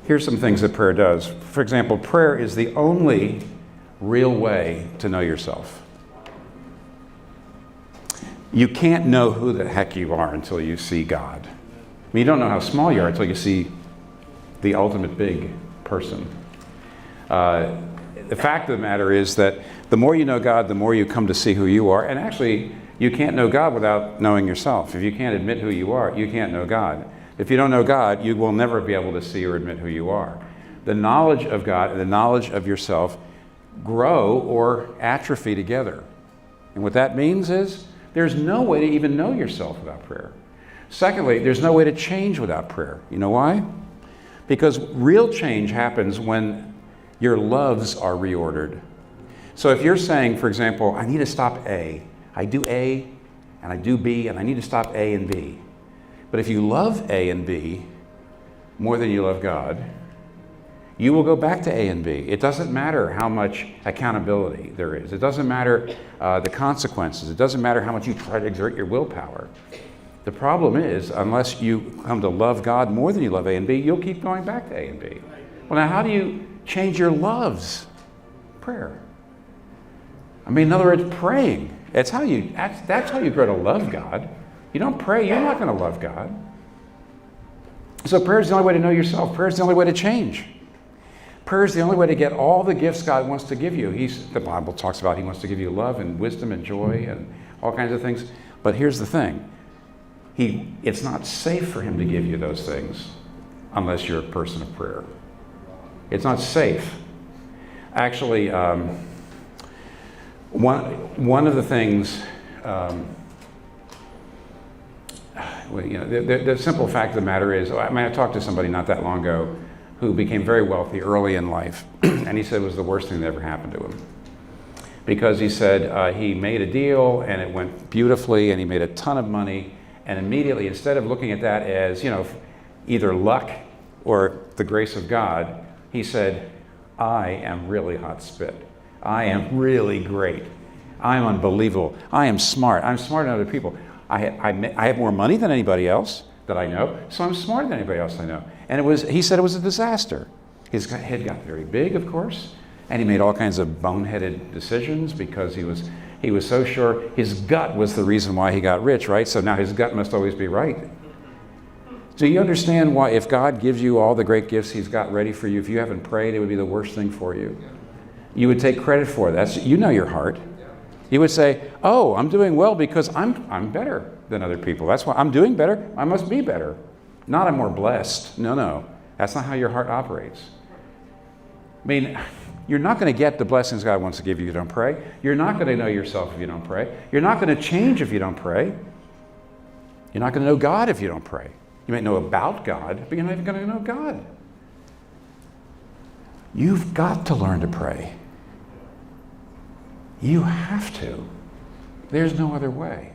Here's some things that prayer does. For example, prayer is the only real way to know yourself. You can't know who the heck you are until you see God. I mean, you don't know how small you are until you see the ultimate big person. The fact of the matter is that the more you know God, the more you come to see who you are. And actually, you can't know God without knowing yourself. If you can't admit who you are, you can't know God. If you don't know God, you will never be able to see or admit who you are. The knowledge of God and the knowledge of yourself grow or atrophy together. And what that means is there's no way to even know yourself without prayer. Secondly, there's no way to change without prayer. You know why? Because real change happens when your loves are reordered. So if you're saying, for example, I need to stop A. I do A and I do B and I need to stop A and B. But if you love A and B more than you love God, you will go back to A and B. It doesn't matter how much accountability there is. It doesn't matter the consequences. It doesn't matter how much you try to exert your willpower. The problem is, unless you come to love God more than you love A and B, you'll keep going back to A and B. Well, now how do you change your loves? Prayer. I mean, in other words, praying. That's how you grow to love God. You don't pray, you're not going to love God. So prayer is the only way to know yourself. Prayer is the only way to change. Prayer is the only way to get all the gifts God wants to give you. The Bible talks about He wants to give you love and wisdom and joy and all kinds of things. But here's the thing. It's not safe for Him to give you those things unless you're a person of prayer. It's not safe. Actually, one of the things, the simple fact of the matter is, I talked to somebody not that long ago who became very wealthy early in life, and he said it was the worst thing that ever happened to him. Because he said he made a deal and it went beautifully and he made a ton of money, and immediately, instead of looking at that as, either luck or the grace of God, he said, I am really hot spit. I am really great. I am unbelievable. I am smart. I'm smarter than other people. I have more money than anybody else that I know, so I'm smarter than anybody else I know. And he said it was a disaster. His head got very big, of course, and he made all kinds of boneheaded decisions because he was so sure his gut was the reason why he got rich, right? So now his gut must always be right. Do you understand why if God gives you all the great gifts He's got ready for you, if you haven't prayed, it would be the worst thing for you? You would take credit for it. You know your heart. You would say, oh, I'm doing well because I'm better than other people. That's why I'm doing better. I must be better. Not I'm more blessed. No. That's not how your heart operates. I mean, you're not going to get the blessings God wants to give you if you don't pray. You're not going to know yourself if you don't pray. You're not going to change if you don't pray. You're not going to know God if you don't pray. You might know about God, but you're not even going to know God. You've got to learn to pray. You have to. There's no other way.